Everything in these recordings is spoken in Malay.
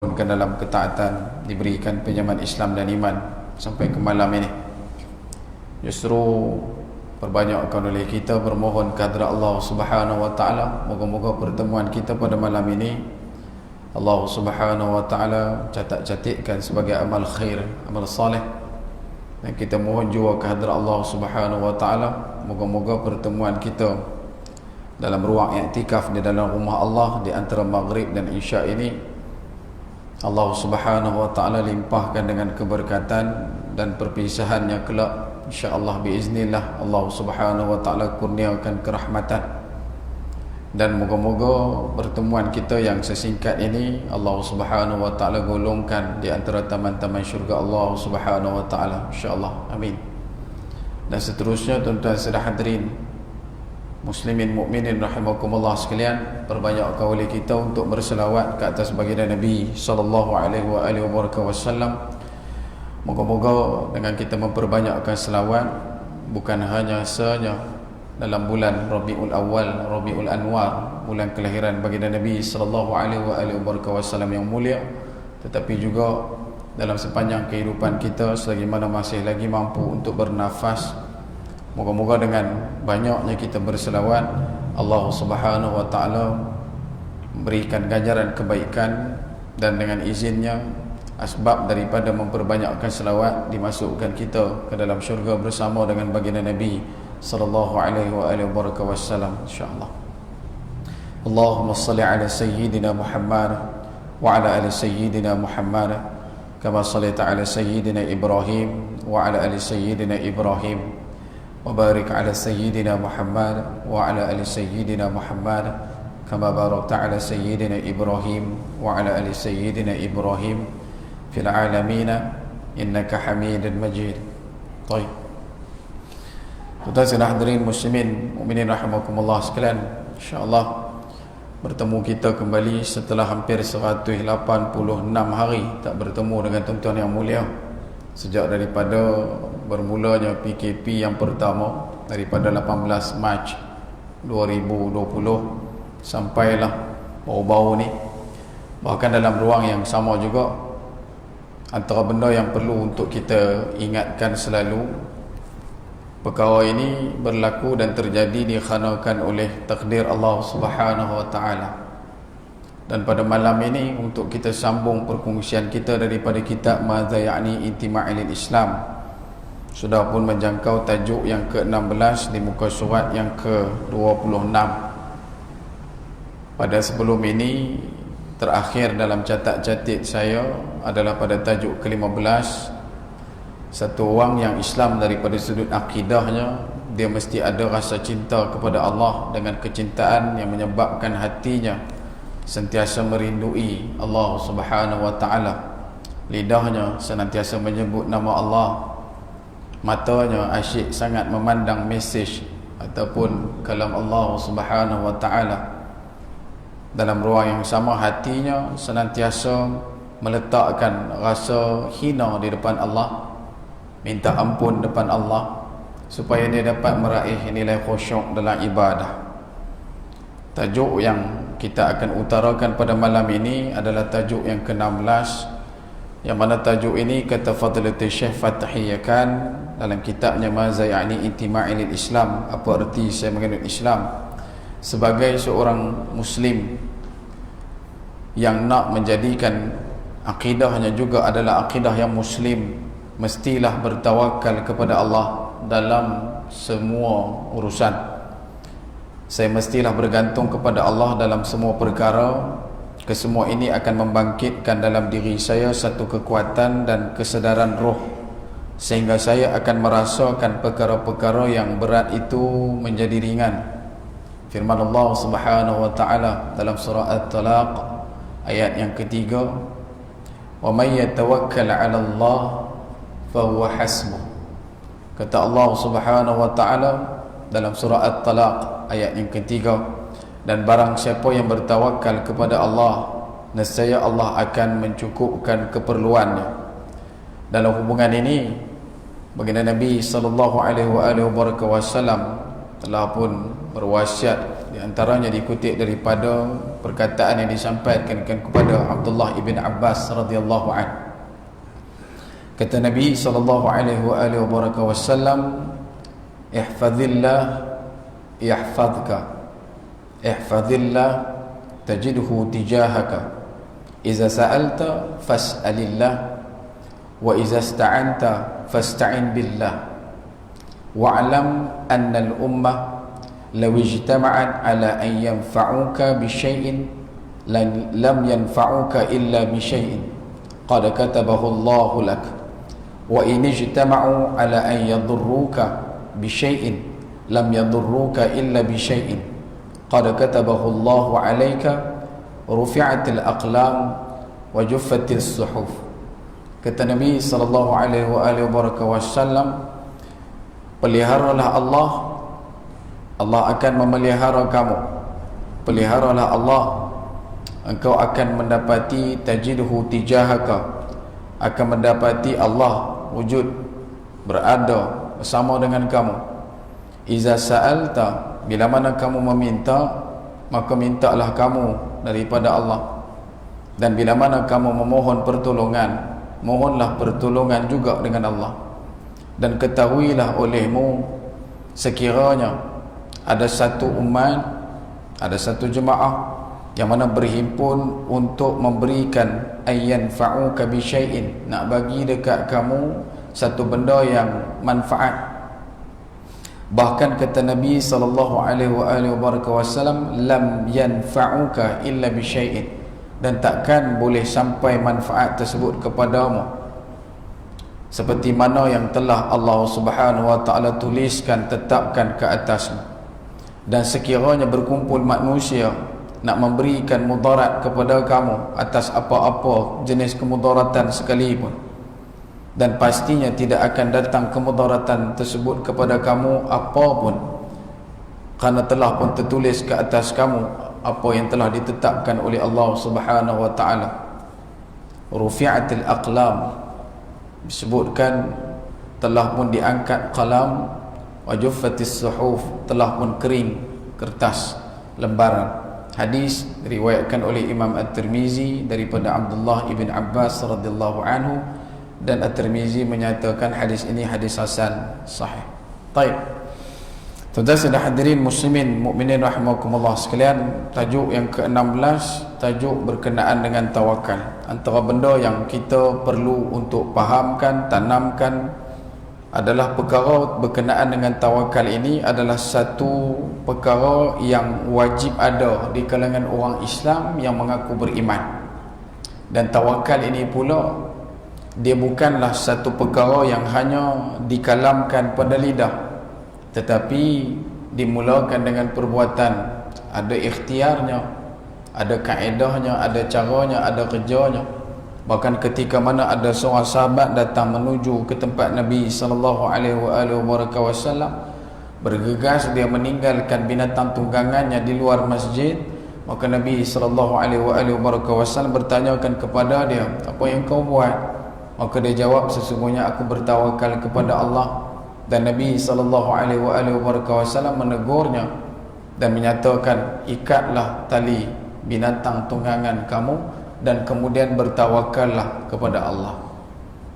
dalam ketaatan, diberikan pinjaman Islam dan iman sampai ke malam ini. Justru perbanyakkan oleh kita bermohon kehadrat Allah Subhanahu wa taala, moga-moga pertemuan kita pada malam ini Allah Subhanahu wa taala catat-catatkan sebagai amal khair, amal saleh. Dan kita mohon juga kehadrat Allah Subhanahu wa taala, moga-moga pertemuan kita dalam ruang i'tikaf di dalam rumah Allah di antara maghrib dan isya ini Allah Subhanahu wa taala limpahkan dengan keberkatan, dan perpisahannya kelak insya-Allah biiznillah Allah Subhanahu wa taala kurniakan kerahmatan. Dan moga-moga pertemuan kita yang sesingkat ini Allah Subhanahu wa taala golongkan di antara taman-taman syurga Allah Subhanahu wa taala insya-Allah. Amin. Dan seterusnya, tuan-tuan sedang hadirin muslimin mukminin rahimakumullah sekalian, perbanyakkan oleh kita untuk berselawat ke atas baginda Nabi sallallahu alaihi wasallam. Moga-moga dengan kita memperbanyakkan selawat, bukan hanya sahanya dalam bulan Rabiul Awal, Rabiul Anwar, bulan kelahiran baginda Nabi sallallahu alaihi wasallam yang mulia, tetapi juga dalam sepanjang kehidupan kita selagi mana masih lagi mampu untuk bernafas. Moga-moga dengan banyaknya kita berselawat, Allah Subhanahu wa taala memberikan ganjaran kebaikan, dan dengan izinnya asbab daripada memperbanyakkan selawat dimasukkan kita ke dalam syurga bersama dengan baginda Nabi sallallahu alaihi wasallam insyaallah. Allahumma salli ala sayyidina Muhammad wa ala ali sayyidina Muhammad kama sallaita ala sayyidina Ibrahim wa ala ali sayyidina Ibrahim wa barik ala sayyidina Muhammad wa ala ali sayyidina Muhammad kama barakta ala sayyidina Ibrahim wa ala ali sayyidina Ibrahim fil alamin innaka Hamidun Majid. Baik. Tuan-tuan sedang hadirin muslimin mukminin rahimakumullah sekalian, insya-Allah bertemu kita kembali setelah hampir 186 hari tak bertemu dengan tuan-tuan yang mulia, sejak daripada bermulanya PKP yang pertama daripada 18 Mac 2020 sampailah baru-baru ni. Bahkan dalam ruang yang sama juga, antara benda yang perlu untuk kita ingatkan selalu, perkara ini berlaku dan terjadi dikhanakan oleh takdir Allah Subhanahu wa taala. Dan pada malam ini untuk kita sambung perkongsian kita daripada kitab Madza Ya'ni Intima'il Islam, sudah pun menjangkau tajuk yang ke-16 di muka surat yang ke-26. Pada sebelum ini, terakhir dalam catat-catat saya adalah pada tajuk ke-15. Satu orang yang Islam daripada sudut akidahnya, dia mesti ada rasa cinta kepada Allah dengan kecintaan yang menyebabkan hatinya sentiasa merindui Allah Subhanahu wa taala. Lidahnya senantiasa menyebut nama Allah. Matanya asyik sangat memandang mesej ataupun kalam Allah Subhanahu wa taala. Dalam ruang yang sama, hatinya senantiasa meletakkan rasa hina di depan Allah, minta ampun depan Allah, supaya dia dapat meraih nilai khusyuk dalam ibadah. Tajuk yang kita akan utarakan pada malam ini adalah tajuk yang ke-16, yang mana tajuk ini kata Fadilatul Syekh Fathiyakan dalam kitabnya Madza Ya'ni Intima'il Islam, apa erti saya mengenal Islam, sebagai seorang muslim yang nak menjadikan akidahnya juga adalah akidah yang muslim, mestilah bertawakal kepada Allah dalam semua urusan. Saya mestilah bergantung kepada Allah dalam semua perkara. Kesemua ini akan membangkitkan dalam diri saya satu kekuatan dan kesedaran roh, sehingga saya akan merasakan perkara-perkara yang berat itu menjadi ringan. Firman Allah Subhanahu wa taala dalam surah At-Talaq ayat yang ketiga, "Wa may yatawakkal 'ala Allah fa huwa hasbuh." Kata Allah Subhanahu wa taala dalam surah At-Talaq ayat yang ketiga, dan barang siapa yang bertawakal kepada Allah, nescaya Allah akan mencukupkan keperluannya. Dalam hubungan ini, baginda Nabi sallallahu alaihi wasallam telah pun berwasiat Di antaranya dikutip daripada perkataan yang disampaikan kepada Abdullah ibn Abbas radhiyallahu anhu. Kata Nabi sallallahu alaihi wasallam, ihfazillah yahfazka, ihfazillah tajidhu tijahaka, iza sa'alta fas'alillah, wa iza ista'anta fasta'in billah, wa'lam anna al-ummah law ijtama'at ala an yanfa'uka bi syai'in lam yanfa'uka illa bi syai'in qad katabahu Allahu lak, wa in ijtama'u ala an yadurruka bi syai'in lam yadurruka illa bi syai'in qad katabahu Allahu 'alaika, rufi'atil aqlam wa juffatil suhuf. Kata Nabi sallallahu alaihi wasallam, peliharalah Allah, Allah akan memelihara kamu. Peliharalah Allah, engkau akan mendapati tajidhu tijahaka, akan mendapati Allah wujud, berada bersama dengan kamu. Iza sa'alta, bila mana kamu meminta, maka mintalah kamu daripada Allah. Dan bila mana kamu memohon pertolongan, mohonlah pertolongan juga dengan Allah. Dan ketahuilah olehmu, sekiranya ada satu umat, ada satu jemaah yang mana berhimpun untuk memberikan ayyan fa'uka bi syai'in, nak bagi dekat kamu satu benda yang manfaat. Bahkan kata Nabi sallallahu alaihi wasallam, lam yanfa'uka illa bi syai'in, dan takkan boleh sampai manfaat tersebut kepadamu seperti mana yang telah Allah Subhanahu wa taala tuliskan, tetapkan ke atasmu. Dan sekiranya berkumpul manusia nak memberikan mudarat kepada kamu atas apa-apa jenis kemudaratan sekalipun, dan pastinya tidak akan datang kemudaratan tersebut kepada kamu apapun, kerana telah pun tertulis ke atas kamu apa yang telah ditetapkan oleh Allah Subhanahu wa taala. Rufi'atil aqlam, disebutkan telah pun diangkat qalam, wa juffatis suhuf, telah pun kering kertas lembaran. Hadis diriwayatkan oleh Imam At-Tirmizi daripada Abdullah ibn Abbas radhiyallahu anhu, dan At-Tirmizi menyatakan hadis ini hadis hasan sahih. Baik. Tuan-tuan dan hadirin muslimin mukminin rahimakumullah sekalian, tajuk yang ke-16, tajuk berkenaan dengan tawakal. Antara benda yang kita perlu untuk fahamkan, tanamkan adalah perkara berkenaan dengan tawakal ini adalah satu perkara yang wajib ada di kalangan orang Islam yang mengaku beriman. Dan tawakal ini pula, dia bukanlah satu perkara yang hanya dikalamkan pada lidah, tetapi dimulakan dengan perbuatan. Ada ikhtiarnya, ada kaedahnya, ada caranya, ada kerjanya. Bahkan ketika mana ada seorang sahabat datang menuju ke tempat Nabi sallallahu alaihi wasallam, bergegas dia meninggalkan binatang tunggangannya di luar masjid, maka Nabi sallallahu alaihi wasallam bertanyakan kepada dia, apa yang kau buat? Maka dia jawab, sesungguhnya aku bertawakal kepada Allah. Dan Nabi sallallahu alaihi wasallam menegurnya dan menyatakan, ikatlah tali binatang tunggangan kamu dan kemudian bertawakallah kepada Allah.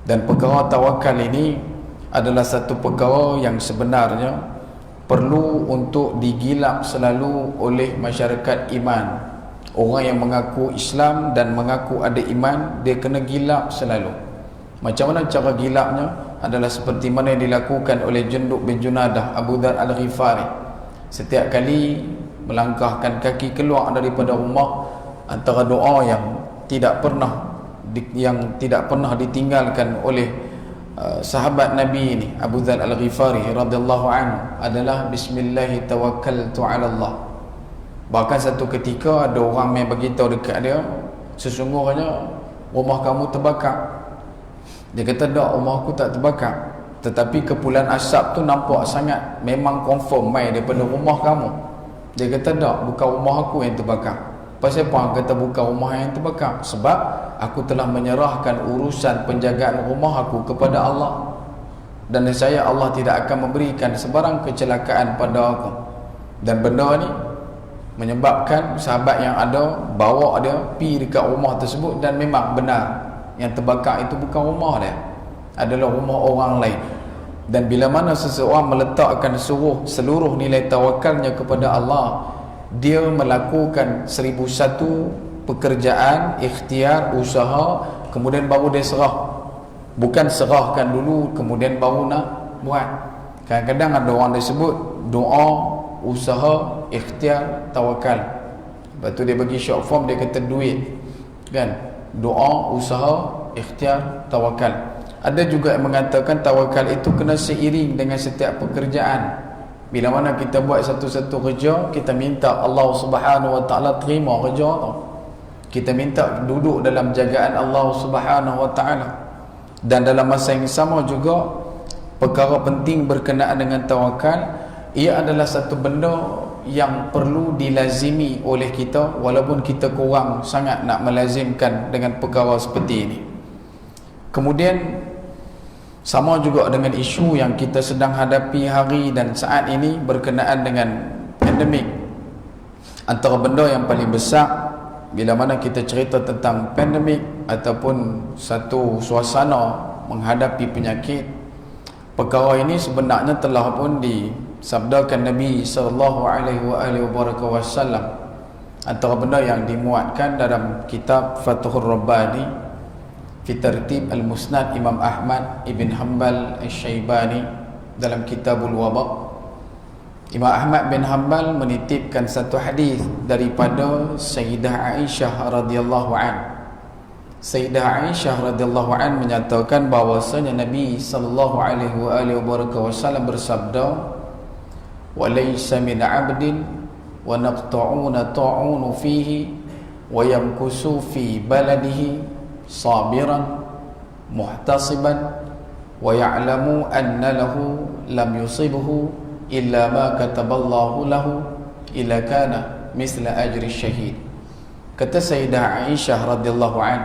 Dan perkara tawakal ini adalah satu perkara yang sebenarnya perlu untuk digilap selalu oleh masyarakat iman. Orang yang mengaku Islam dan mengaku ada iman, dia kena gilap selalu. Macam mana cara gilapnya? Adalah seperti mana yang dilakukan oleh Jundub bin Junadah Abu Dzar Al-Ghifari. Setiap kali melangkahkan kaki keluar daripada rumah, antara doa yang tidak pernah ditinggalkan oleh sahabat Nabi ini Abu Dzar Al-Ghifari radhiyallahu anhu adalah bismillahi tawakkaltu 'ala Allah. Bahkan satu ketika ada orang yang beritahu dekat dia, sesungguhnya rumah kamu terbakar. Dia kata, tak, rumah aku tak terbakar, tetapi kepulan asap tu nampak sangat, memang confirm mai daripada rumah kamu. Dia kata, tak, bukan rumah aku yang terbakar. Pasal apa kata bukan rumah yang terbakar? Sebab aku telah menyerahkan urusan penjagaan rumah aku kepada Allah, dan saya Allah tidak akan memberikan sebarang kecelakaan pada aku. Dan benda ni menyebabkan sahabat yang ada bawa dia pergi dekat rumah tersebut, dan memang benar yang terbakar itu bukan rumah dia, adalah rumah orang lain. Dan bila mana seseorang meletakkan seluruh nilai tawakalnya kepada Allah, dia melakukan 1001 pekerjaan, ikhtiar, usaha, kemudian baru dia serah. Bukan serahkan dulu kemudian baru nak buat. Kadang-kadang ada orang disebut doa, usaha, ikhtiar, tawakal. Lepas tu dia bagi short form, dia kata duit, kan? Doa, usaha, ikhtiar, tawakal. Ada juga yang mengatakan tawakal itu kena seiring dengan setiap pekerjaan. Bila mana kita buat satu-satu kerja, kita minta Allah Subhanahu Wa Taala terima kerja tu. Kita minta duduk dalam jagaan Allah Subhanahu Wa Taala. Dan dalam masa yang sama juga, perkara penting berkenaan dengan tawakal, ia adalah satu benda yang perlu dilazimi oleh kita, walaupun kita kurang sangat nak melazimkan dengan perkara seperti ini. Kemudian sama juga dengan isu yang kita sedang hadapi hari dan saat ini berkenaan dengan pandemik. Antara benda yang paling besar bila mana kita cerita tentang pandemik ataupun satu suasana menghadapi penyakit, perkara ini sebenarnya telah pun disabdakan Nabi sallallahu alaihi wasallam. Antara benda yang dimuatkan dalam kitab Fathur Rabbani fi Tartib Al-Musnad Imam Ahmad Ibn Hanbal Al-Syaibani dalam Kitabul Waba. Imam Ahmad bin Hanbal menitipkan satu hadis daripada Sayyidah Aisyah radhiyallahu an. Sayyidah Aisyah radhiyallahu an menyatakan bahawasanya Nabi sallallahu alaihi wasallam bersabda, "Wa laysa min 'abdin wa naqta'una ta'unu fihi wa yamkusu fi baladihi sabiran muhtasiban wa ya'lamu anna lahu lam yusibhu illa ma kataballahu lahu illa kana misla ajri syahid." Kata Sayyidah Aisyah radhiyallahu an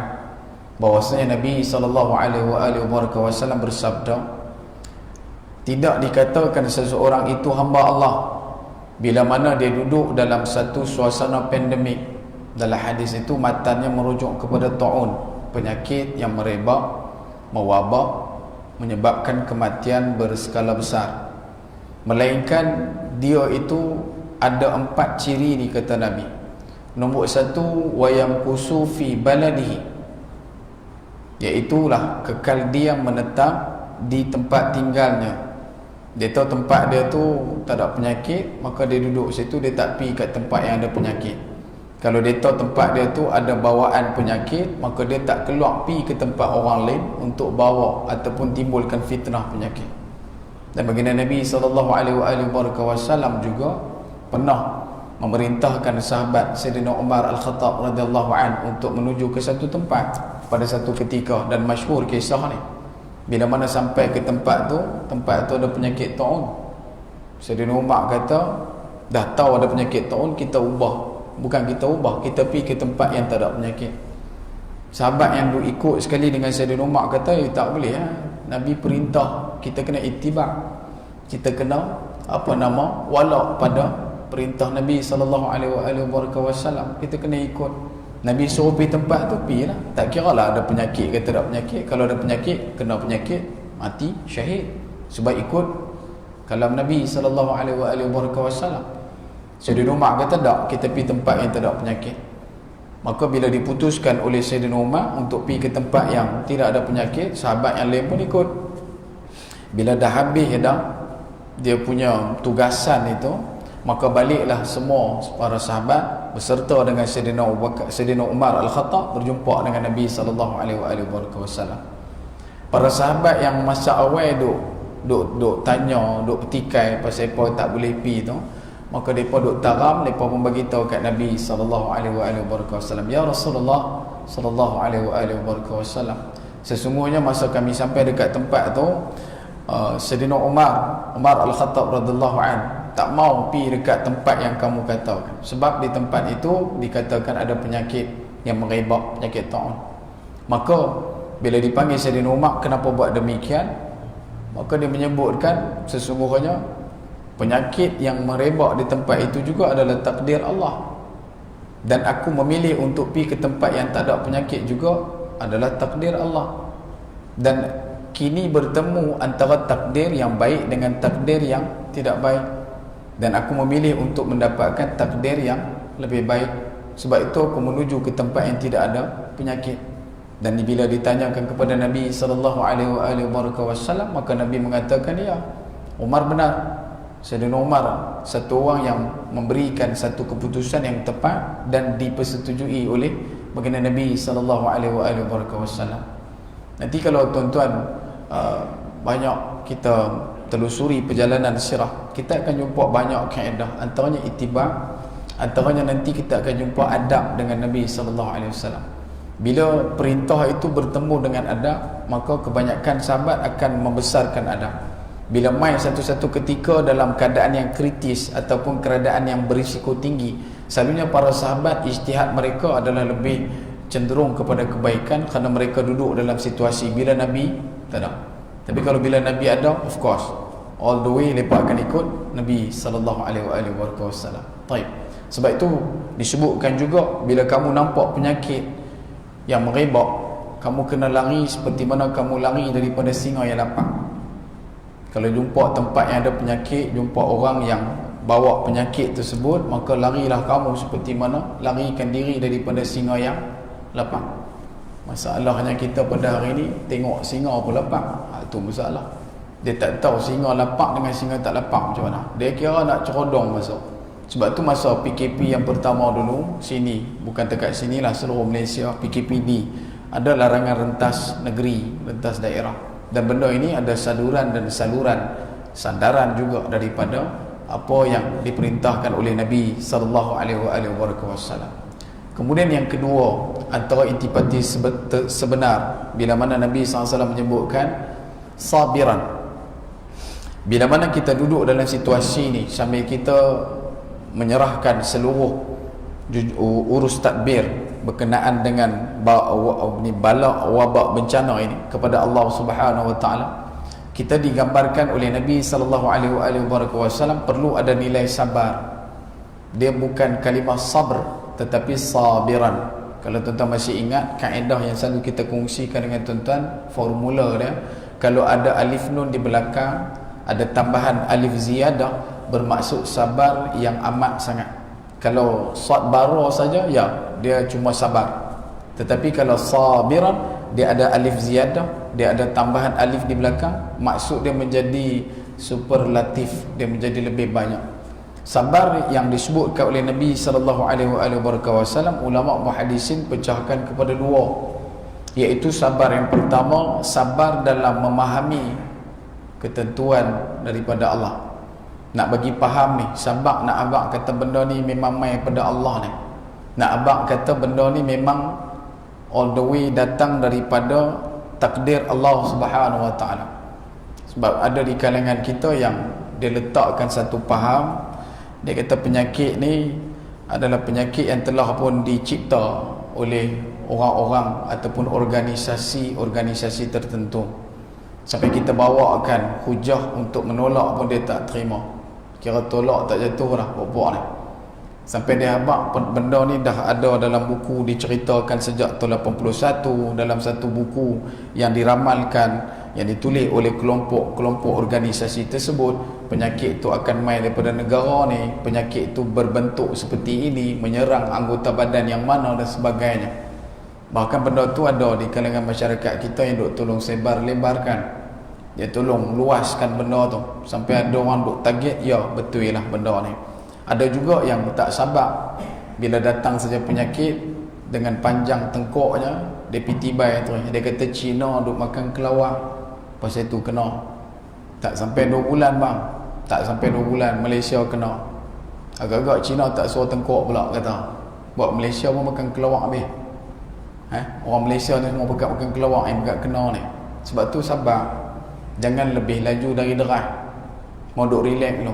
bahwasanya Nabi sallallahu alaihi wasallam bersabda, tidak dikatakan seseorang itu hamba Allah bila mana dia duduk dalam satu suasana pandemik. Dalam hadis itu matanya merujuk kepada ta'un, penyakit yang merebak, mewabak, menyebabkan kematian berskala besar. Melainkan dia itu ada 4 ciri ni kata Nabi. Nombor 1, wayam kusufi baladihi, iaitulah kekal diam menetap di tempat tinggalnya. Dia tahu tempat dia tu tak ada penyakit, maka dia duduk situ, dia tak pergi kat tempat yang ada penyakit. Kalau dia tahu tempat dia tu ada bawaan penyakit, maka dia tak keluar pergi ke tempat orang lain untuk bawa ataupun timbulkan fitnah penyakit. Dan baginda Nabi SAW juga pernah memerintahkan sahabat Sayyidina Umar Al-Khattab radhiyallahu an untuk menuju ke satu tempat pada satu ketika, dan masyhur kisah ni. Bila mana sampai ke tempat tu ada penyakit taun. Sayyidina Umar kata, dah tahu ada penyakit taun, kita ubah. Bukan kita ubah, kita pergi ke tempat yang tak ada penyakit. Sahabat yang duk ikut sekali dengan Sayyidina Umar kata, tak boleh ha? Nabi perintah, kita kena ittiba'. Kita kena wala pada perintah Nabi SAW. Kita kena ikut. Nabi suruh pergi tempat tu, pergilah. Tak kira lah ada penyakit ke tak ada penyakit. Kalau ada penyakit, kena penyakit, mati, syahid. Sebab ikut kalam Nabi SAW. Sayyidina Umar kata tak, kita pergi tempat yang tak ada penyakit. Maka bila diputuskan oleh Sayyidina Umar untuk pergi ke tempat yang tidak ada penyakit, sahabat yang lain pun ikut. Bila dah habis dia punya tugasan itu, maka baliklah semua para sahabat beserta dengan Sayyidina Umar Al-Khattab berjumpa dengan Nabi SAW. Para sahabat yang masa awal duk tanya, duk petikai pasal apa tak boleh pergi tu, maka mereka duk taram, mereka pun beritahu kat Nabi SAW, ya Rasulullah SAW, sesungguhnya masa kami sampai dekat tempat tu, Sayyidina Umar Al-Khattab radhiyallahu an tak mau pergi dekat tempat yang kamu katakan, sebab di tempat itu dikatakan ada penyakit yang merebak, penyakit taun. Maka bila dipanggil Sayyidina Umar, kenapa buat demikian? Maka dia menyebutkan sesungguhnya Penyakit yang merebak di tempat itu juga adalah takdir Allah. Dan aku memilih untuk pergi ke tempat yang tak ada penyakit juga adalah takdir Allah. Dan kini bertemu antara takdir yang baik dengan takdir yang tidak baik, dan aku memilih untuk mendapatkan takdir yang lebih baik. Sebab itu aku menuju ke tempat yang tidak ada penyakit. Dan bila ditanyakan kepada Nabi SAW, maka Nabi mengatakan, ya, Umar benar. Sayyidina Umar satu orang yang memberikan satu keputusan yang tepat dan dipersetujui oleh baginda Nabi SAW. Nanti kalau tuan-tuan banyak kita telusuri perjalanan sirah, kita akan jumpa banyak kaedah, antaranya ittiba', antaranya nanti kita akan jumpa adab dengan Nabi SAW. Bila perintah itu bertemu dengan adab, maka kebanyakan sahabat akan membesarkan adab. Bila mai satu-satu ketika dalam keadaan yang kritis ataupun keadaan yang berisiko tinggi, selalunya para sahabat ijtihad mereka adalah lebih cenderung kepada kebaikan kerana mereka duduk dalam situasi. Bila Nabi tak ada. Tapi kalau bila Nabi ada, of course, all the way mereka akan ikut Nabi SAW. Baik. Sebab itu disebutkan juga, bila kamu nampak penyakit yang merebak, kamu kena lari seperti mana kamu lari daripada singa yang lapar. Kalau jumpa tempat yang ada penyakit, jumpa orang yang bawa penyakit tersebut, maka larilah kamu seperti mana larikan diri daripada singa yang lapar. Masalahnya kita pada hari ini tengok singa pun lapar. Itu masalah. Dia tak tahu singa lapar dengan singa tak lapar macam mana. Dia kira nak cerodong masuk. Sebab tu masa PKP yang pertama dulu, sini, bukan dekat sini lah, seluruh Malaysia, PKPD, ada larangan rentas negeri, rentas daerah. Dan benda ini ada saluran dan sandaran juga daripada apa yang diperintahkan oleh Nabi SAW. Kemudian yang kedua, antara intipati sebenar, bila mana Nabi SAW menyebutkan sabiran. Bila mana kita duduk dalam situasi ini sambil kita menyerahkan seluruh urus tadbir berkenaan dengan bala wabak bencana ini kepada Allah Subhanahu wa taala, kita digambarkan oleh Nabi SAW perlu ada nilai sabar. Dia bukan kalimah sabr tetapi sabiran. Kalau tuan-tuan masih ingat kaedah yang selalu kita kongsikan dengan tuan-tuan, formula dia, kalau ada alif nun di belakang, ada tambahan alif ziyadah, bermaksud sabar yang amat sangat. Kalau sabara saja, ya, dia cuma sabar. Tetapi kalau sabiran, dia ada alif ziyadah, dia ada tambahan alif di belakang, maksud dia menjadi superlatif, dia menjadi lebih banyak. Sabar yang disebutkan oleh Nabi SAW, ulama muhaddisin pecahkan kepada dua, iaitu sabar yang pertama, sabar dalam memahami ketentuan daripada Allah. Nak bagi faham ni, sabar nak abang kata benda ni memang mai pada Allah ni. Nak abang kata benda ni memang all the way datang daripada takdir Allah Subhanahu wa taala. Sebab ada di kalangan kita yang dia letakkan satu faham, dia kata penyakit ni adalah penyakit yang telah pun dicipta oleh orang-orang ataupun organisasi tertentu. Sampai kita bawakan hujah untuk menolak pun dia tak terima. Kira tolak tak jatuh lah buat ni. Sampai dia habaq benda ni dah ada dalam buku, diceritakan sejak tahun 81 dalam satu buku yang diramalkan, yang ditulis oleh kelompok organisasi tersebut. Penyakit itu akan main daripada negara ni, penyakit itu berbentuk seperti ini, menyerang anggota badan yang mana dan sebagainya. Bahkan benda tu ada di kalangan masyarakat kita yang duk tolong sebar-lebarkan. Dia tolong luaskan benda tu sampai ada orang duk target, ya betul lah benda ni. Ada juga yang tak sabar, bila datang saja penyakit dengan panjang tengkoknya, dia pitibai tu, dia kata Cina duk makan kelawar, pasal tu kena. Tak sampai 2 bulan bang, tak sampai 2 bulan Malaysia kena. Agak-agak Cina tak suruh tengkok pula kata. Buat Malaysia pun makan kelawar habis. Orang Malaysia ni semua makan kelawar yang agak kena ni. Sebab tu sabar. Jangan lebih laju dari deras. Mau duk relax dulu.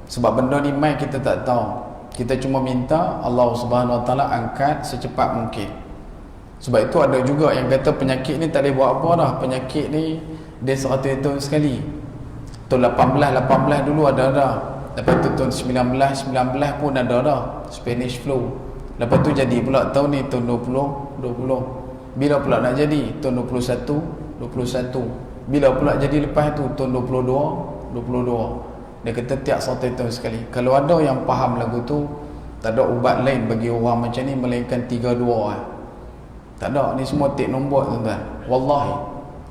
Sebab benda ni mai kita tak tahu. Kita cuma minta Allah Subhanahu Wa Taala angkat secepat mungkin. Sebab itu ada juga yang kata penyakit ni tak boleh buat apa dah. Penyakit ni dia 100 tahun sekali. Tahun 18 dulu ada dah. Lepas tu tahun 19 pun ada dah Spanish flu. Lepas tu jadi pula tahun ni tahun 20. Bila pula nak jadi? Tahun 21. Bila pula jadi lepas tu? Tahun 22. Dia kata tiap 1 tahun sekali. Kalau ada yang faham lagu tu, tak ada ubat lain bagi orang macam ni melainkan 32. Tak ada, ni semua tek nombor tuan-tuan. Wallahi,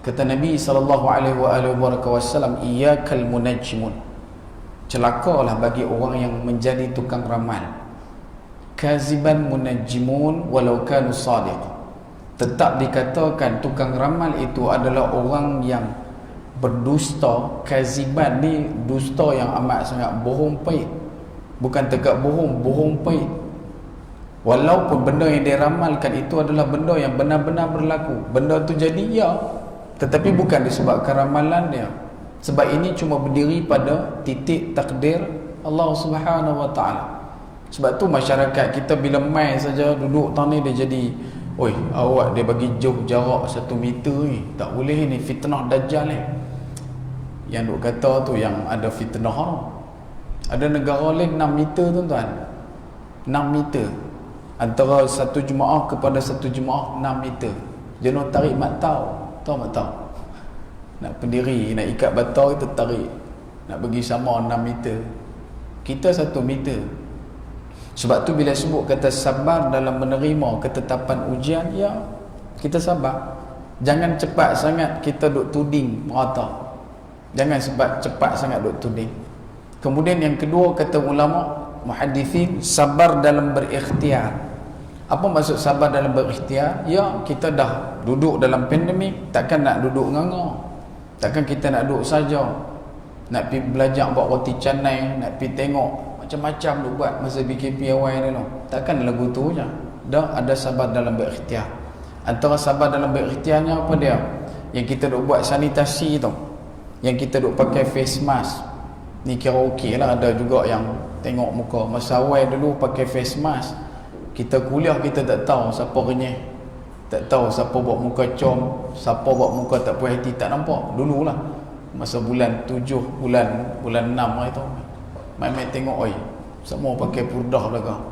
kata Nabi SAW, iyyakal munajjimun, celakalah bagi orang yang menjadi tukang ramal. Kaziban munajjimun walau kanu sadiq. Tetap dikatakan tukang ramal itu adalah orang yang berdusta. Kaziban ni dusta yang amat sangat, bohong pahit. Bukan tegak bohong, bohong pahit. Walaupun benda yang dia ramalkan itu adalah benda yang benar-benar berlaku, benda tu jadi, ya, tetapi bukan disebabkan ramalan dia. Sebab ini cuma berdiri pada titik takdir Allah Subhanahu Wa Taala. Sebab tu masyarakat kita bila main saja duduk tang ni dia jadi, oi, awak dia bagi jauh jarak 1 meter ni, tak boleh ni, fitnah dajjal ni. Yang duk kata tu yang ada fitnah tu. Ada negara lain 6 meter tuan-tuan. 6 meter. Antara satu jemaah kepada satu jemaah 6 meter. Jenuh tarik matau. Tahu tak tahu? Nak pendiri, nak ikat batau kita tarik. Nak bagi sama 6 meter. Kita 1 meter. Sebab tu bila sebut kata sabar dalam menerima ketetapan ujian, ya, kita sabar. Jangan cepat sangat kita duk tuding merata. Jangan sebab cepat sangat duk tuding. Kemudian yang kedua, kata ulama muhaddithin, sabar dalam berikhtiar. Apa maksud sabar dalam berikhtiar? Ya, kita dah duduk dalam pandemik, takkan nak duduk nganga. Takkan kita nak duduk saja. Nak pergi belajar buat roti canai, nak pergi tengok macam-macam duk buat masa BKP awal dulu. Takkan lagu tu je. Dah ada sabar dalam berikhtiar. Antara sabar dalam berikhtiarnya apa dia? Yang kita duk buat sanitasi tu. Yang kita duk pakai face mask. Ni kira okey lah. Ada juga yang tengok muka. Masa awal dulu pakai face mask, kita kuliah kita tak tahu siapa renyah, tak tahu siapa buat muka com, siapa buat muka tak puas hati, tak nampak. Dululah masa bulan 7, bulan 6 lah itu, main-main tengok, oi, semua pakai purdah belakang.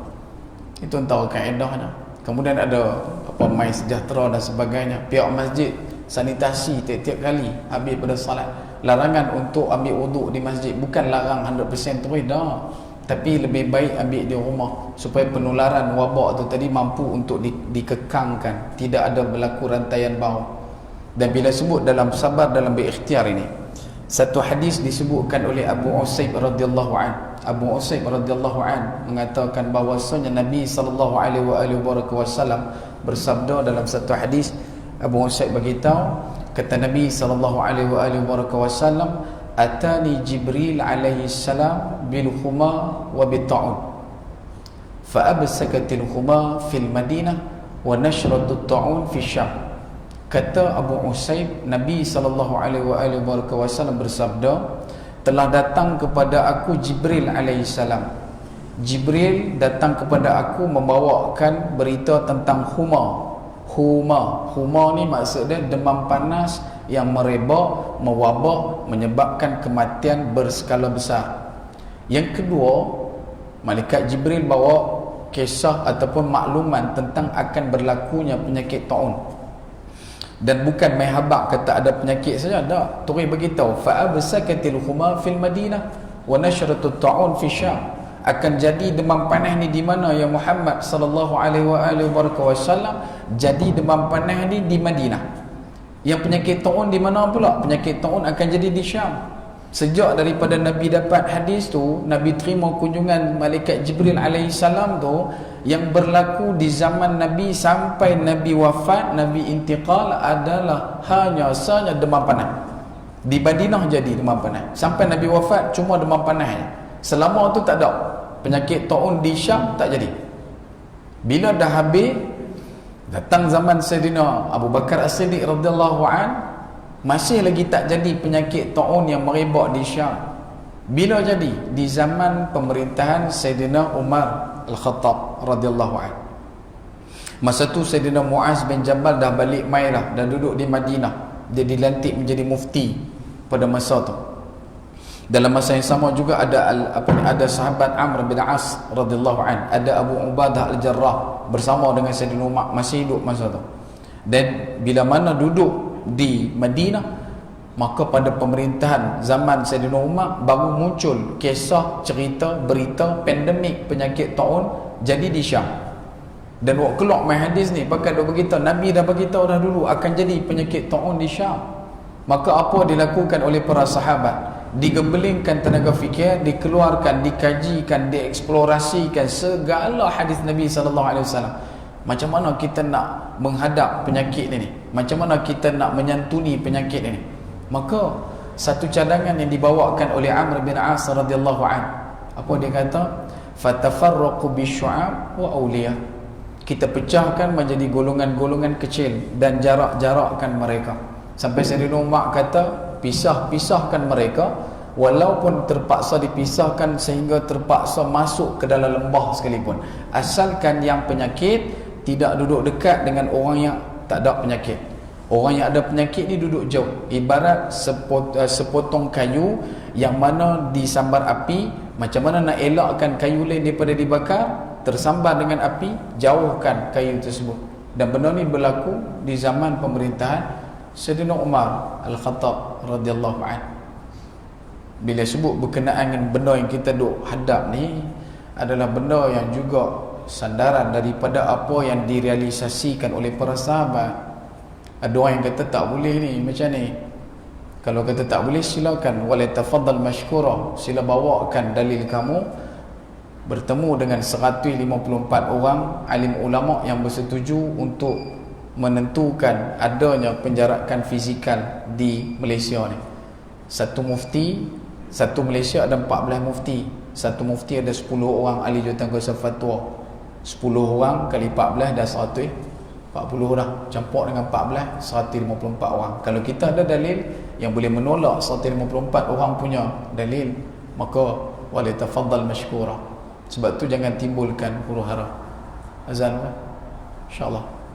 Itu tahu kaedahnya. Kemudian ada apa, mai sejahtera dan sebagainya. Pihak masjid sanitasi tiap-tiap kali habis pada salat. Larangan untuk ambil wuduk di masjid, bukan larang 100% terus dah, tapi lebih baik ambil di rumah supaya penularan wabak tu tadi mampu untuk dikekangkan, tidak ada berlaku rantaian bau. Dan bila sebut dalam sabar dalam berikhtiar ini, satu hadis disebutkan oleh Abu Usaib radhiyallahu an. Abu Usaib radhiyallahu an mengatakan bahawasanya Nabi SAW bersabda dalam satu hadis. Abu Usaib beritahu, kata Nabi SAW, atani Jibril alaihi salam bil khuma wa bit ta'un fa absakatil khuma fil Madinah wa nashratut ta'un fi Syam. Kata Abu Usaib, Nabi SAW bersabda, telah datang kepada aku Jibril alaihi salam. Jibril datang kepada aku membawakan berita tentang huma. Huma ni maksud dia demam panas yang merebak, mewabak, menyebabkan kematian berskala besar. Yang kedua, malaikat Jibril bawa kisah ataupun makluman tentang akan berlakunya penyakit taun. Dan bukan main habaq kata ada penyakit saja, tak. Turun beritahu, fa absakatil huma fil Madinah wa nashratut taun fi Syam. Akan jadi demam panas ni di mana ya Muhammad sallallahu alaihi wasallam? Jadi demam panas ni di Madinah. Yang penyakit taun di mana pula? Penyakit taun akan jadi di Syam. Sejak daripada Nabi dapat hadis tu, Nabi terima kunjungan malaikat Jibril alaihi salam tu, yang berlaku di zaman Nabi sampai Nabi wafat, Nabi intiqal adalah hanya sahaja demam panas. Di Madinah jadi demam panas. Sampai Nabi wafat cuma demam panas. Selama tu tak ada. Penyakit taun di Syam tak jadi. Bila dah habis, datang zaman Sayyidina Abu Bakar As-Siddiq radhiyallahu an, masih lagi tak jadi penyakit taun yang merebak di Syam. Bila jadi? Di zaman pemerintahan Sayyidina Umar Al-Khattab radhiyallahu an. Masa tu Sayyidina Muaz bin Jabal dah balik mai dah, dah duduk di Madinah. Dia dilantik menjadi mufti pada masa tu. Dalam masa yang sama juga ada sahabat Amr bin As radhiyallahu an, ada Abu Ubadah Al-Jarrah bersama dengan Sayyidina Umar, masih hidup masa tu. Dan bila mana duduk di Madinah, maka pada pemerintahan zaman Sayyidina Umar baru muncul kisah, cerita, berita pandemik penyakit taun jadi di Syam. Dan waktu keluar mai hadis ni pakai dah beritahu, Nabi dah beritahu dah dulu akan jadi penyakit taun di Syam. Maka apa dilakukan oleh para sahabat? Digebelingkan tenaga fikir, dikeluarkan, dikajikan, dieksplorasikan segala hadis Nabi sallallahu alaihi wasallam. Macam mana kita nak menghadap penyakit ini? Macam mana kita nak menyantuni penyakit ini? Maka satu cadangan yang dibawakan oleh Amr bin As radhiyallahu an, apa dia kata? Fatafarraqu bisyu'ab wa awliya. Kita pecahkan menjadi golongan-golongan kecil dan jarak-jarakkan mereka. Sampai Sayyidina Umar kata, pisahkan mereka, walaupun terpaksa dipisahkan sehingga terpaksa masuk ke dalam lembah sekalipun, asalkan yang penyakit tidak duduk dekat dengan orang yang tak ada penyakit. Orang yang ada penyakit ni duduk jauh, ibarat sepotong kayu yang mana disambar api. Macam mana nak elakkan kayu lain daripada dibakar, tersambar dengan api, jauhkan kayu tersebut. Dan benda ni berlaku di zaman pemerintahan Sayyidina Umar Al-Khattab radhiyallahu an. Bila sebut berkenaan dengan benda yang kita duk hadap ni adalah benda yang juga sandaran daripada apa yang direalisasikan oleh para sahabat. Ada orang yang kata tak boleh ni, macam ni. Kalau kata tak boleh, silakan, wala tafaddal mashkura, sila bawakan dalil kamu. Bertemu dengan 154 orang alim ulama yang bersetuju untuk menentukan adanya penjarakan fizikal di Malaysia ni. Satu Malaysia ada 14 mufti. Satu mufti ada 10 orang ahli jurutan fatwa. 10 orang kali 14 dah 140 dah. Campur dengan 14, 154 orang. Kalau kita ada dalil yang boleh menolak 154 orang punya dalil, maka wala tafaddal mashkura. Sebab tu jangan timbulkan huru-hara. Azan kan? InsyaAllah.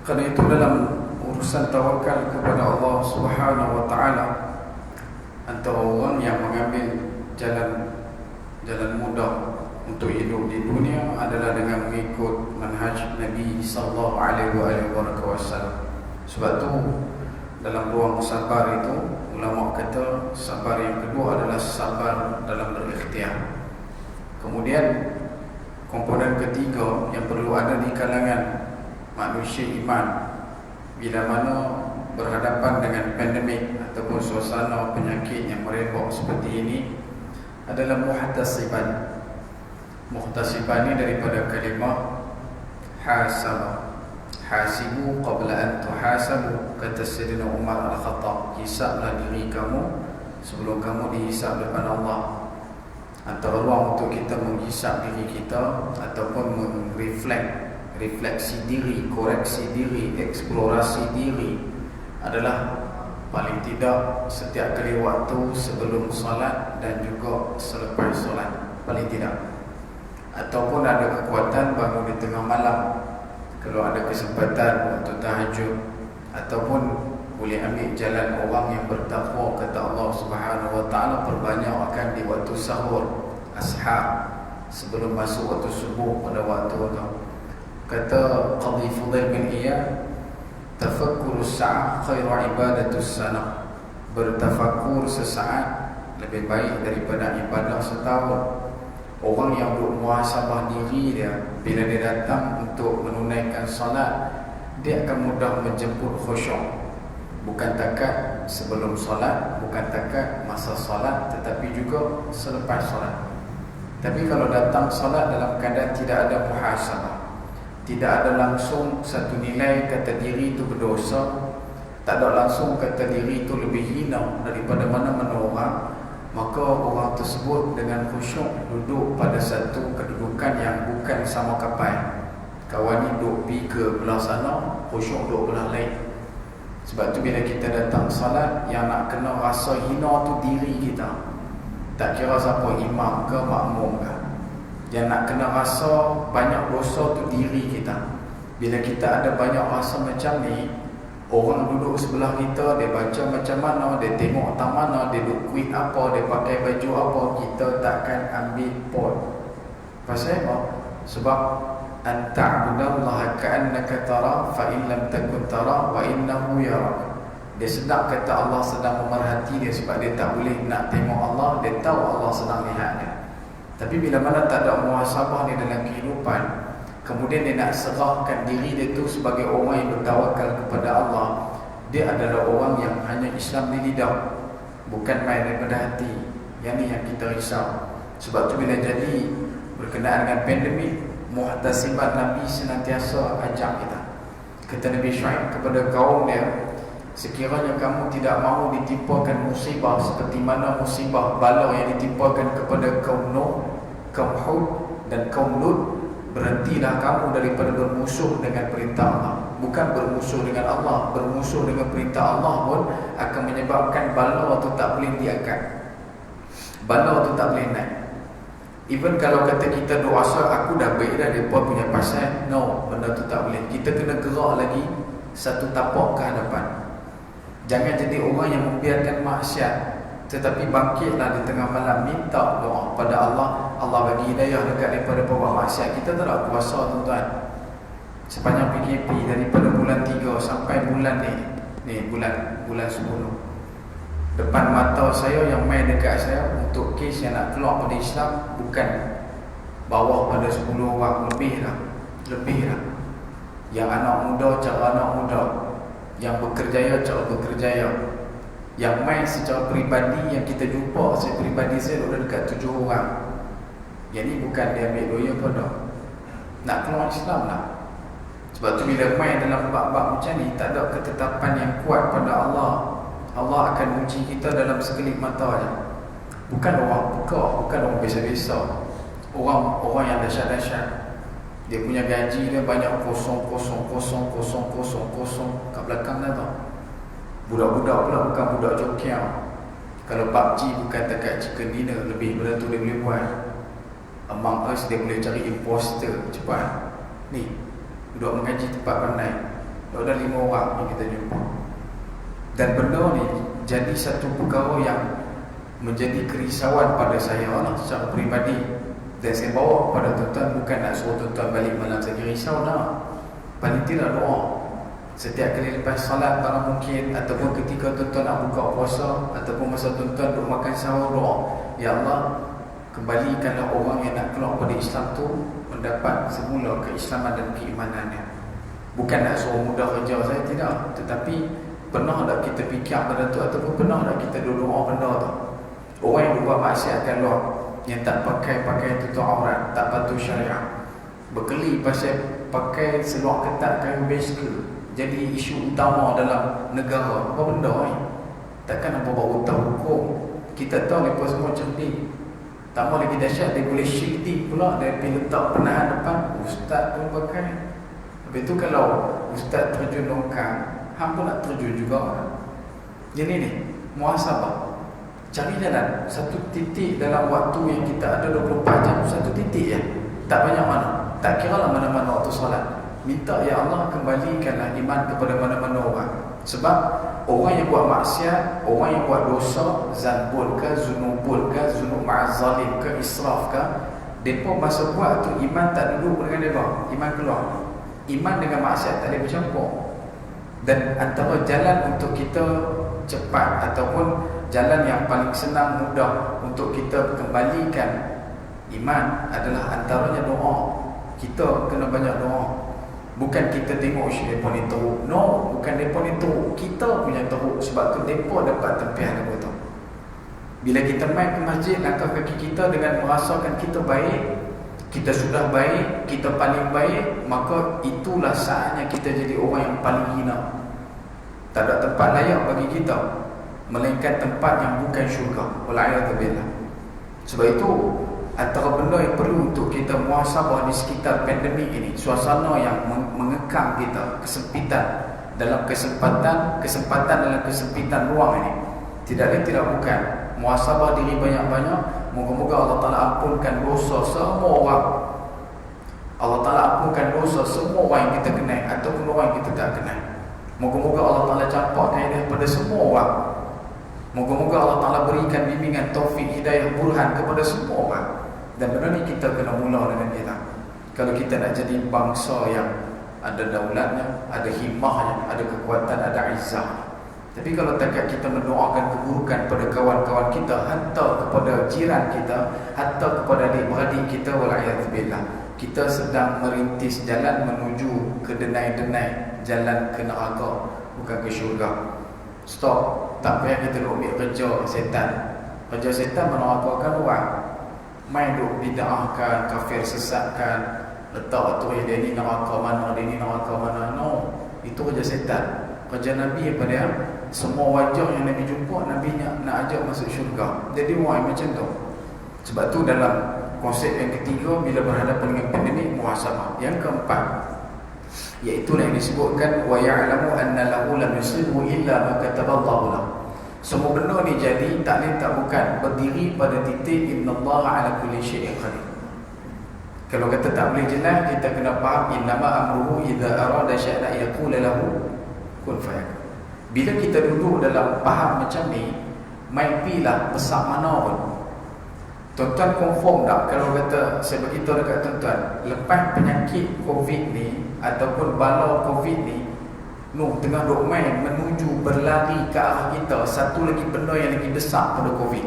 Kerana itu dalam urusan tawakal kepada Allah Subhanahu wa taala, antara orang yang mengambil jalan mudah untuk hidup di dunia adalah dengan mengikut manhaj Nabi sallallahu alaihi wasallam. Sebab tu dalam ruang sabar itu, ulama kata sabar yang kedua adalah sabar dalam berikhtiar. Kemudian komponen ketiga yang perlu ada di kalangan manusia iman bila mana berhadapan dengan pandemik ataupun suasana penyakit yang merebak seperti ini adalah muhtasiban. Muhtasiban ini daripada kalimah hasaba, hasibu qabla an tuhasabu, kata Sayyidina Umar Al-Khattab, hisablah diri kamu sebelum kamu dihisab depan Allah. Antara ruang untuk kita menghisab diri kita ataupun refleksi diri, koreksi diri, eksplorasi diri adalah paling tidak setiap kali waktu sebelum solat dan juga selepas solat, paling tidak. Ataupun ada kekuatan bangun di tengah malam kalau ada kesempatan waktu tahajud, ataupun boleh ambil jalan orang yang bertakwa, kata Allah Subhanahu wa taala, perbanyakkan di waktu sahur, ashar, sebelum masuk waktu subuh pada waktu itu. Kata Qadhi Fudail bin Iyad, tafakkurus sa'ah khairu ibadatus sanah, bertafakur sesaat lebih baik daripada ibadah setahun. Orang yang bermuhasabah diri dia, bila dia datang untuk menunaikan salat, dia akan mudah menjemput khusyuk. Bukan takat sebelum solat, bukan takat masa solat, tetapi juga selepas solat. Tapi kalau datang solat dalam keadaan tidak ada muhasabah, tidak ada langsung satu nilai kata diri itu berdosa, tak ada langsung kata diri itu lebih hina daripada mana-mana orang, maka orang tersebut dengan khusyuk duduk pada satu kedudukan yang bukan sama kapal. Kawan ni duduk pergi ke belah sana, khusyuk duduk belah lain. Sebab tu bila kita datang salat, yang nak kena rasa hina tu diri kita, tak kira siapa, imam ke makmum ke. Yang nak kena rasa banyak dosa tu diri kita. Bila kita ada banyak rasa macam ni, orang duduk sebelah kita, dia baca macam mana, dia tengok tak mana, dia duduk kuit apa, dia pakai baju apa, kita takkan ambil pot. Pasal apa? Sebab anta'budallaha ka'annaka tara fa in lam takun tara wa innahu yarak. Dia sedap kata Allah sedang memerhati dia, sebab dia tak boleh nak tengok Allah, dia tahu Allah sedang lihat dia. Tapi bila mana tak ada muhasabah ni dalam kehidupan, kemudian dia nak serahkan diri dia tu sebagai orang yang bertawakal kepada Allah, dia adalah orang yang hanya Islam di lidah, bukan main daripada hati. Yang ni yang kita risau. Sebab tu bila jadi berkenaan dengan pandemik, muhtasibat Nabi senantiasa ajak kita. Kata Nabi Syuaib kepada kaum dia, sekiranya kamu tidak mahu ditimpakan musibah seperti mana musibah bala yang ditimpakan kepada kaum Nuh, kaum Hud dan kaum Lut, berhentilah kamu daripada bermusuh dengan perintah Allah. Bukan bermusuh dengan Allah, bermusuh dengan perintah Allah pun akan menyebabkan bala itu tak boleh diangkat, bala itu tak boleh naik. Even kalau kata kita doa asal, aku dah baik dah, mereka punya pasal, no, benda tu tak boleh. Kita kena gerak lagi satu tapak ke hadapan. Jangan jadi orang yang membiarkan maksiat, tetapi bangkitlah di tengah malam, minta doa pada Allah, Allah bagi hidayah dekat daripada bawah maksiat. Kita tak ada kuasa, tuan-tuan. Sepanjang PKP daripada bulan 3 sampai bulan ni bulan 10, depan mata saya yang main dekat saya untuk kes yang nak keluar pada Islam, bukan bawah pada 10 orang, lebih dah. Yang anak muda cara anak muda, yang bekerjaya cara bekerjaya, yang main secara peribadi yang kita jumpa, saya peribadi saya dah dekat 7 orang. Yang ni bukan dia ambil doya pun dah, nak keluar Islam lah. Sebab tu bila main dalam bab-bab macam ni, tak ada ketetapan yang kuat pada Allah. Allah akan uji kita dalam sekelip mata je. Bukan orang buka, bukan orang biasa-biasa, orang yang dahsyat-dahsyat. Dia punya gaji dia banyak kosong kat belakang dah tau. Budak-budak pula bukan budak jokiang. Kalau PUBG bukan dekat chicken dinner, lebih benda tu dia boleh buat. Among Us dia boleh cari imposter cepat. Ni budak mengaji tempat pandai. Ada 5 orang yang kita jumpa. Dan benda ni jadi satu perkara yang menjadi kerisauan pada saya lah secara peribadi. Dan saya bawa kepada tuan-tuan, bukan nak suruh tuan-tuan balik malam saja risau dah. Paling tidak doa setiap kali lepas salat barang mungkin, ataupun ketika tuan-tuan nak buka puasa, ataupun masa tuan-tuan duk makan sahur, doa, ya Allah, kembalikanlah orang yang nak keluar pada Islam tu mendapat semula keislaman dan keimanannya. Bukan nak suruh mudah kerja saya, tidak. Tetapi pernah tak kita fikir benda tu, ataupun pernah tak kita doa benda tu? Orang yang buat maksiat kat luar, yang tak pakai tutup aurat, tak patuh syariah, berkeli pasal pakai seluar ketat kayu bicycle, jadi isu utama dalam negara. Apa benda ni? Takkan apa bawa tahu hukum. Kita tahu mereka semua cerdik. Tak mau lagi dahsyat, dia boleh shifting pula, dia pergi letak penahan depan. Ustaz pun pakai. Habis tu kalau ustaz terjun longkang, hang pun nak terjun juga. Jadi ni muhasabah. Cari jalan. Satu titik dalam waktu yang kita ada 24 jam, satu titik je, tak banyak mana, tak kira lah mana-mana waktu solat, minta, ya Allah, kembalikanlah iman kepada mana-mana orang. Sebab orang yang buat maksiat, orang yang buat dosa, zanbul ke, zunubul ke, zunub ma'azalim ke, israf ke, mereka masa buat tu iman tak duduk dengan mereka, iman keluar. Iman dengan maksiat tak boleh bercampur. Dan antara jalan untuk kita cepat, ataupun jalan yang paling senang, mudah untuk kita kembalikan iman adalah antaranya doa. Kita kena banyak doa. Bukan kita tengok mereka ni teruk. No, bukan mereka ni teruk, kita punya teruk. Sebab tu mereka dapat tempiah lepas tu. Bila kita main ke masjid, langkah kaki kita dengan merasakan kita baik, kita sudah baik, kita paling baik, maka itulah saatnya kita jadi orang yang paling hina. Tak ada tempat layak bagi kita melainkan tempat yang bukan syurga. Wal'iyadzubillah. Sebab itu antara benda yang perlu untuk kita muhasabah di sekitar pandemik ini, suasana yang mengekang kita, kesempitan dalam kesempatan dalam kesempitan ruang ini, tidak lain tidak bukan muhasabah diri banyak-banyak. Moga-moga Allah Ta'ala ampunkan dosa semua orang. Allah Ta'ala ampunkan dosa semua orang yang kita kenal ataupun orang yang kita tak kenal. Moga-moga Allah Ta'ala campakkan daripada semua orang. Moga-moga Allah Ta'ala berikan bimbingan, taufik, hidayah, burhan kepada semua orang. Dan benda ni kita kena mula dengan kita. Kalau kita nak jadi bangsa yang ada daulatnya, ada himmahnya, ada kekuatan, ada izzah. Tapi kalau takat kita mendoakan keburukan pada kawan-kawan kita, hatta kepada jiran kita, hatta kepada adik-beradik kita, wal'iyadzubillah, kita sedang merintis jalan menuju ke denai-denai, jalan ke neraka, bukan ke syurga. Stop. Tak payah kita ambil kerja setan. Kerja setan menerakakan orang. Main duk bid'ahkan, kafir sesatkan, letak tu dia ni neraka mana, dia ni neraka mana. No, itu kerja setan. Kerja Nabi apa dia? Semua wajah yang Nabi jumpa, Nabi nak ajak masuk syurga. Jadi orang macam tu. Sebab tu dalam konsep yang ketiga, bila berhadapan dengan pandemik, muhasabah. Yang keempat, iaitu yang disebutkan wa ya'lamu anna lahu lam yusibu illa ma kataballahu lahu. Semua benda ni jadi tak lain tak bukan berdiri pada titik innallaha ala kulli syai'in qadir. Kalau kata tak boleh jelas, kita kena faham innama amruhu idza arada syai'an yaqula lahu kun fayakun. Bila kita duduk dalam faham macam ni, main pilah besar mana pun. Tuan-tuan confirm tak kalau kata saya beritahu dekat tuan-tuan, lepas penyakit COVID ni ataupun bala COVID ni, tengah duk main menuju berlari ke arah kita satu lagi benda yang lagi besar pada COVID.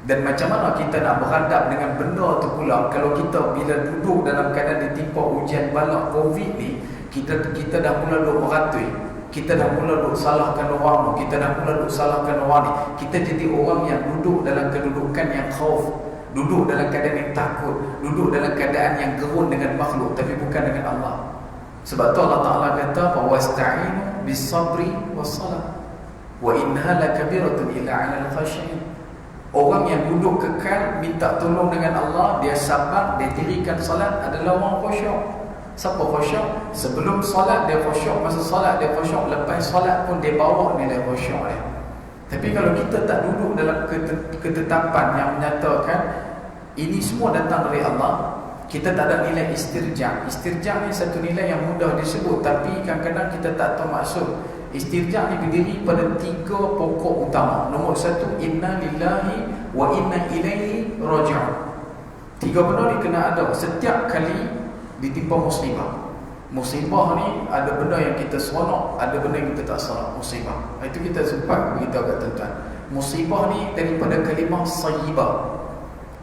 Dan macam mana kita nak berhadap dengan benda tu pula kalau kita bila duduk dalam keadaan ditimpa ujian bala COVID ni, kita dah mula duk meratui, kita dah mula duk salahkan orang ni, kita dah mula duk salahkan orang ni. Kita jadi orang yang duduk dalam kedudukan yang khauf, duduk dalam keadaan yang takut, duduk dalam keadaan yang gerun dengan makhluk tapi bukan dengan Allah. Sebab tu Allah Ta'ala kata wasta'inu bis-sabri was-salah wa innaha lakabiratun illa 'alal khashiyin. Orang yang duduk kekal minta tolong dengan Allah, dia sabar, dia dirikan salat adalah orang khusyuk. Siapa khusyuk? Sebelum solat dia khusyuk, masa solat dia khusyuk, lepas solat pun dia bawa nilai khusyuk dia. Tapi kalau kita tak duduk dalam ketetapan yang menyatakan ini semua datang dari Allah, kita tak ada nilai istirja'. Istirja' ni satu nilai yang mudah disebut, tapi kadang-kadang kita tak tahu maksud. Istirja' ni berdiri pada 3 pokok utama. Nombor 1, inna lillahi wa inna ilaihi raji'un. 3 benda ni kena ada setiap kali ditimpa musibah. Musibah ni ada benda yang kita seronok, ada benda yang kita tak seronok. Musibah, itu kita sempat beritahu kat tuan-tuan. Musibah ni daripada kalimah sayyibah.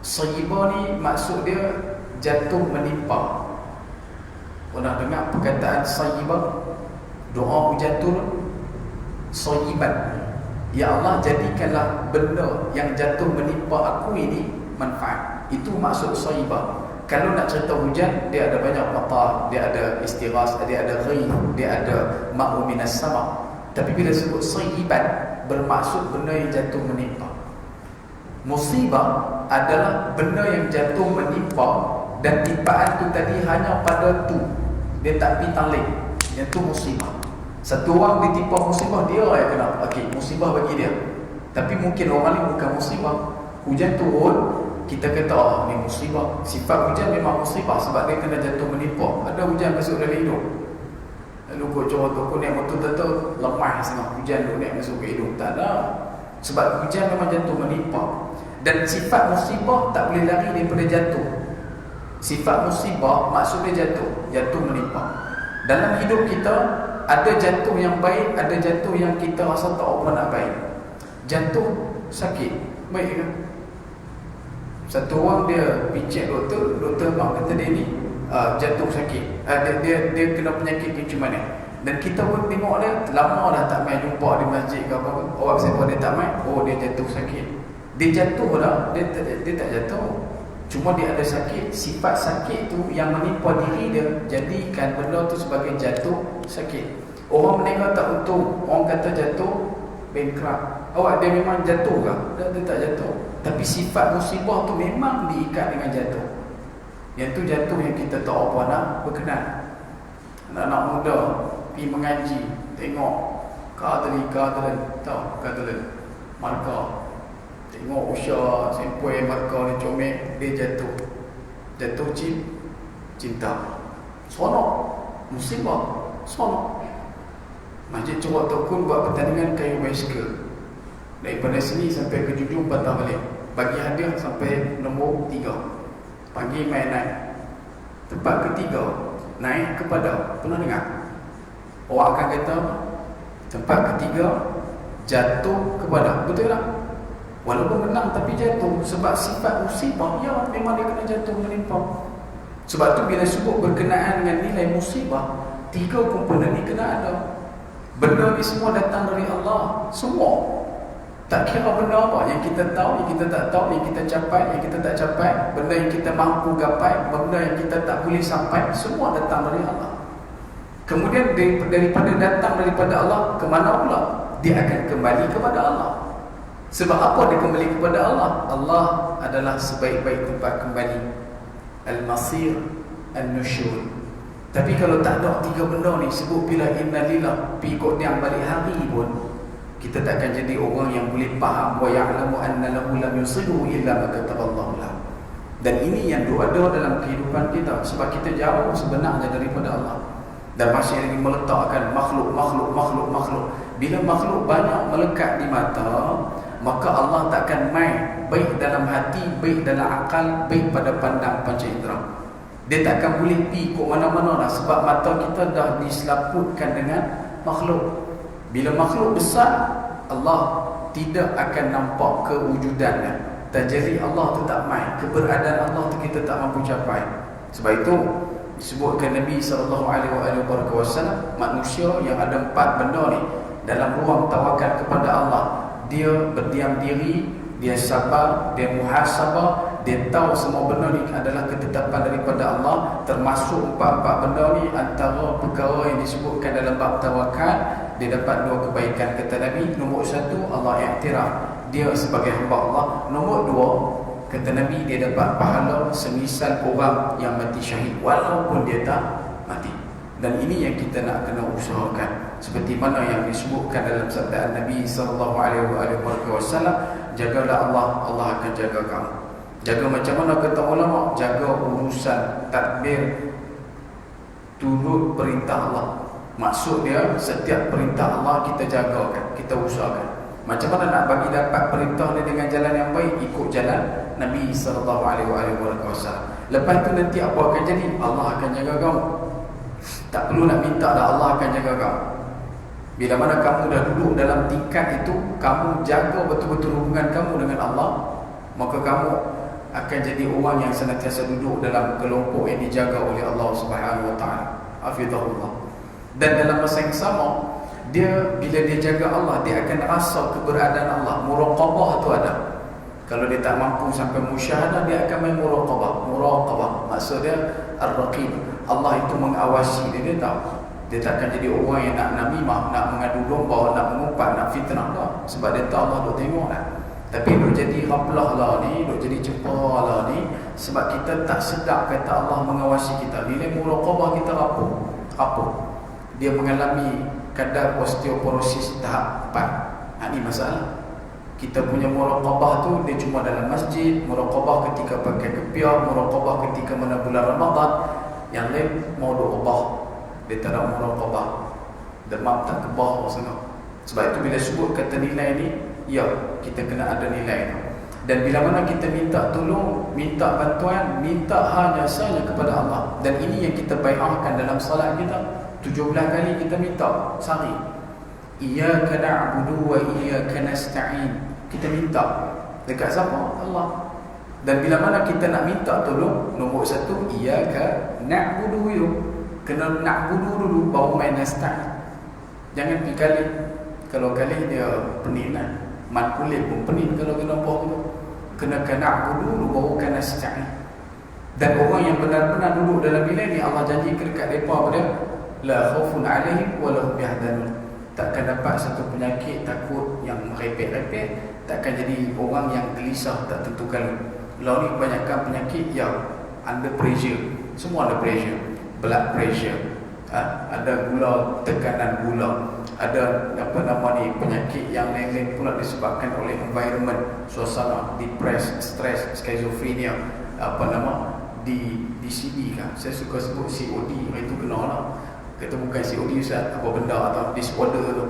Sayyibah ni maksud dia jatuh menimpa. Pernah dengar perkataan sayyibah? Doa hujan turun, sayyiban. Ya Allah, jadikanlah benda yang jatuh menimpa aku ini manfaat. Itu maksud sayyibah. Kalau nak cerita hujan, dia ada banyak matar, dia ada istighas, dia ada ghaib, dia ada ma'u minas sama'. Tapi bila sebut sayyiban, bermaksud benda yang jatuh menimpa. Musibah adalah benda yang jatuh menimpa, dan timpaan tu tadi hanya pada tu, dia tak pergi talik. Yang tu musibah. Satu orang ditimpa musibah, dia yang kena. Okey, musibah bagi dia. Tapi mungkin orang lain bukan musibah. Hujan turun, kita kata, oh, ni musibah. Sifat hujan memang musibah sebab dia kena jatuh menimpa. Ada hujan masuk dalam hidung, lalu kau coba tu, kau naik betul-betul lemah sangat, hujan tu naik masuk ke hidung. Tak ada. Sebab hujan memang jatuh menimpa. Dan sifat musibah tak boleh lari daripada jatuh. Sifat musibah maksudnya jatuh menimpa. Dalam hidup kita ada jatuh yang baik, ada jatuh yang kita rasa tak apa nak baik. Jatuh sakit, baik ke? Satu orang dia pergi cek doktor mak kata dia ni jatuh sakit, dia kena penyakit macam mana. Dan kita pun tengok dia, lama dah tak main jumpa di masjid ke apa. Orang siapa dia tak main, oh dia jatuh sakit. Dia jatuh lah, dia tak jatuh, cuma dia ada sakit. Sifat sakit tu yang menimpa diri dia, jadikan benda tu sebagai jatuh sakit. Orang menengok tak untung, orang kata jatuh bankrupt. Awak dia memang jatuh ke? Dia tak jatuh. Tapi sifat musibah tu memang diikat dengan jatuh. Yang tu jatuh yang kita tak apa nak berkenan. Anak-anak muda pergi mengaji, tengok kadri, tahu kadri markah. Tengok usia sempoi markah ni comel, dia jatuh cinta. Seronok. Musibah, seronok. Masjid Curug Tokun buat pertandingan kayu basikal. Daripada sini sampai ke Jujung patah balik. Bagi hadiah sampai nombor 3. Pagi main naik. Tempat ketiga, naik kepada. Pernah dengar? Orang akan kata tempat ketiga jatuh kepada. Betul tak? Walaupun menang tapi jatuh. Sebab sifat musibah, ya memang dia kena jatuh menimpa. Sebab tu bila sebut berkenaan dengan nilai musibah, 3 komponen ni kena ada. Benda ni semua datang dari Allah. Semua. Tak kira benda apa, yang kita tahu, yang kita tak tahu, yang kita capai, yang kita tak capai, benda yang kita mampu gapai, benda yang kita tak boleh sampai, semua datang dari Allah. Kemudian daripada datang daripada Allah, ke mana pula? Dia akan kembali kepada Allah. Sebab apa dia kembali kepada Allah? Allah adalah sebaik-baik tempat kembali. Al-Masir, Al-Nusyur. Tapi kalau tak ada 3 benda ni, sebut bila innalillah, pikut dia balik hari pun, kita takkan jadi orang yang boleh faham wa ya'lamu anna lahu lam yusibu illa ma kataballahu lahu. Dan ini yang ada dalam kehidupan kita, sebab kita jauh sebenarnya daripada Allah. Dan masih lagi meletakkan makhluk. Bila makhluk banyak melekat di mata, maka Allah takkan main baik dalam hati, baik dalam akal, baik pada pandang panca indera. Dia takkan boleh pergi ke mana-mana lah, sebab mata kita dah diselaputkan dengan makhluk. Bila makhluk besar, Allah tidak akan nampak kewujudannya. Tajri Allah tu tak main, keberadaan Allah tu kita tak mampu capai. Sebab itu disebutkan Nabi SAW, manusia yang ada 4 benda ni dalam ruang tawakal kepada Allah, dia berdiam diri, dia sabar, dia muhasabah, dia tahu semua benda ni adalah ketetapan daripada Allah. Termasuk 4 benda ni antara perkara yang disebutkan dalam bab tawakal, dia dapat 2 kebaikan kata Nabi. Nombor 1, Allah iktiraf dia sebagai hamba Allah. Nombor 2, kata Nabi, dia dapat pahala semisal orang yang mati syahid walaupun dia tak mati. Dan ini yang kita nak kena usahakan, seperti mana yang disebutkan dalam sabda Nabi SAW, jagalah Allah, Allah akan jaga kamu. Jaga macam mana kata ulama? Jaga urusan takbir, turut perintah Allah. Maksud dia, setiap perintah Allah kita jagakan, kita usahakan. Macam mana nak bagi dapat perintah ni dengan jalan yang baik? Ikut jalan Nabi SAW. Lepas tu nanti apa akan jadi? Allah akan jaga kamu. Tak perlu nak minta dah, Allah akan jaga kamu. Bila mana kamu dah duduk dalam tingkat itu, kamu jaga betul-betul hubungan kamu dengan Allah, maka kamu akan jadi orang yang senantiasa duduk dalam kelompok yang dijaga oleh Allah Subhanahu Wa Taala. Hafizahullah. Dan dalam masa yang sama, dia bila dia jaga Allah, dia akan rasa keberadaan Allah. Muraqabah tu ada. Kalau dia tak mampu sampai musyahadah, dia akan main muraqabah. Muraqabah maksud dia ar-raqib. Allah itu mengawasi dia, dia tahu. Dia takkan jadi orang yang nak namimah, nak mengadu domba, nak mengumpat, nak fitnah lah. Sebab dia tahu Allah duk tengok lah. Tapi duk jadi ghaflah lah ni, duk jadi cepat lah ni, sebab kita tak sedar kata Allah mengawasi kita. Bila muraqabah kita rapuh. Dia mengalami kadar osteoporosis tahap 4. Ini masalah. Kita punya muraqabah tu dia cuma dalam masjid, muraqabah ketika pakai kepiah, muraqabah ketika mana bulan Ramadan. Yang lain mau ubah, dia tak ada muraqabah. Demam tak kebah sangat. Sebab itu bila sebut kata nilai ni, ya, kita kena ada nilai tu. Dan bila mana kita minta tolong, minta bantuan, minta hanya saja kepada Allah. Dan ini yang kita bai'ahkan dalam salat kita. 17 kali kita minta sehari. Iyyaka na'budu wa iyyaka nasta'in. Kita minta dekat siapa? Allah. Dan bila mana kita nak minta tolong, nombor 1, iyyaka na'budu dulu. Kena na'budu dulu baru main nasta'in. Jangan pergi kali. Kalau kali dia pening lah. Man kulit pun pening kalau kena buah tu. Kena na'budu dulu baru kena nasta'in. Dan orang yang benar-benar duduk dalam bilik ni, Allah janji dekat mereka pada la khaufun alaihim wa lahum yahzanun. Takkan dapat satu penyakit takut yang merepek-repek, takkan jadi orang yang gelisah tak tentukan. Lalu ni kebanyakan penyakit yang under pressure. Semua ada pressure. Blood pressure, ada gula, tekanan gula, ada penyakit yang lain-lain pula disebabkan oleh environment, suasana, depress, stress, schizophrenia, di CD kan. Saya suka sebut COD, itu kena lah. Kata bukan COD Ustaz, apa benda atau disorder tu.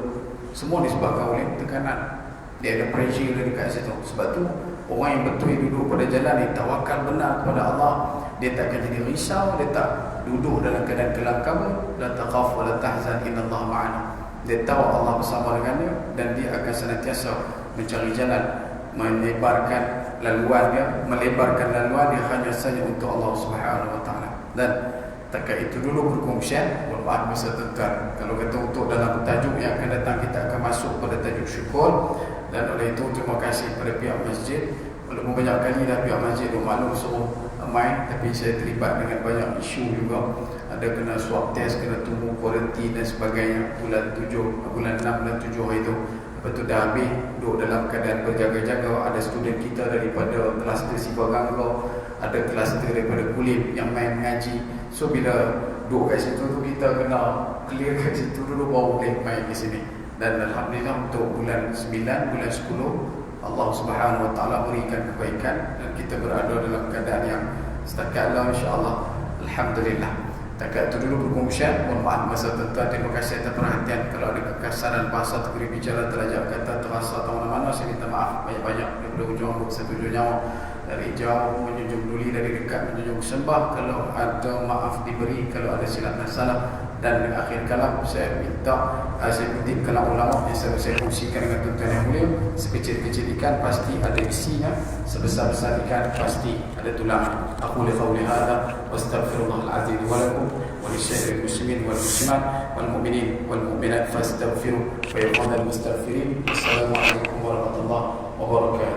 Semua disebabkan oleh tekanan. Dia ada pressure dekat situ. Sebab tu orang yang betul duduk pada jalan ni, tawakal benar kepada Allah, dia tak akan jadi risau, dia tak duduk dalam keadaan kelam kabut. La takhaf wa la tahzan, innallaha ma'ana. Dia tahu Allah bersama dengannya, dan dia akan senantiasa mencari jalan, melebarkan laluan dia hanya saja untuk Allah Subhanahu Wa Taala. Dan takat itu dulu perkongsian. Walaupun masa tentang, kalau kata untuk dalam tajuk yang akan datang, kita akan masuk pada tajuk syukur. Dan oleh itu terima kasih pada pihak masjid. Walaupun banyak kali dah pihak masjid maklum suruh main, tapi saya terlibat dengan banyak isu juga. Ada kena swab test, kena tunggu kuarantin dan sebagainya. Bulan 6, bulan 7 hari itu. Lepas tu dah habis, duduk dalam keadaan berjaga-jaga. Ada student kita daripada kluster Siva Gangga, ada kluster daripada Kulim yang main mengaji. So bila duduk kat situ tu, kita kena clear kat situ dulu baru boleh main di sini. Dan alhamdulillah untuk bulan 9, bulan 10, Allah Subhanahu Wa Taala berikan kebaikan dan kita berada dalam keadaan yang setakat lah, insya-Allah. Alhamdulillah. Takat itu dulu perkongsian. Mohon maaf masa tuan-tuan. Terima kasih atas perhatian. Kalau ada kekasaran bahasa, terkiri bicara, terajak kata, terasa atau mana-mana, saya minta maaf banyak-banyak. Daripada ujung rambut satu ujung nyawa, dari jauh menjunjung duli, dari dekat menjunjung sembah. Kalau ada maaf diberi, kalau ada silap dan salah. Dan akhir kalam saya minta, saya kutip kalam ulama yang saya kongsikan dengan tuan-tuan yang mulia. Sekecil-kecil ikan pasti ada isinya, sebesar-besar ikan pasti ada tulang. Aku li qawli hadza wa astaghfirullahal azim wa lakum wa lisa'iril muslimin wal muslimat wal mu'minin wal mu'minat fastaghfiru wa yaqul al mustaghfirin. Assalamualaikum warahmatullahi wabarakatuh.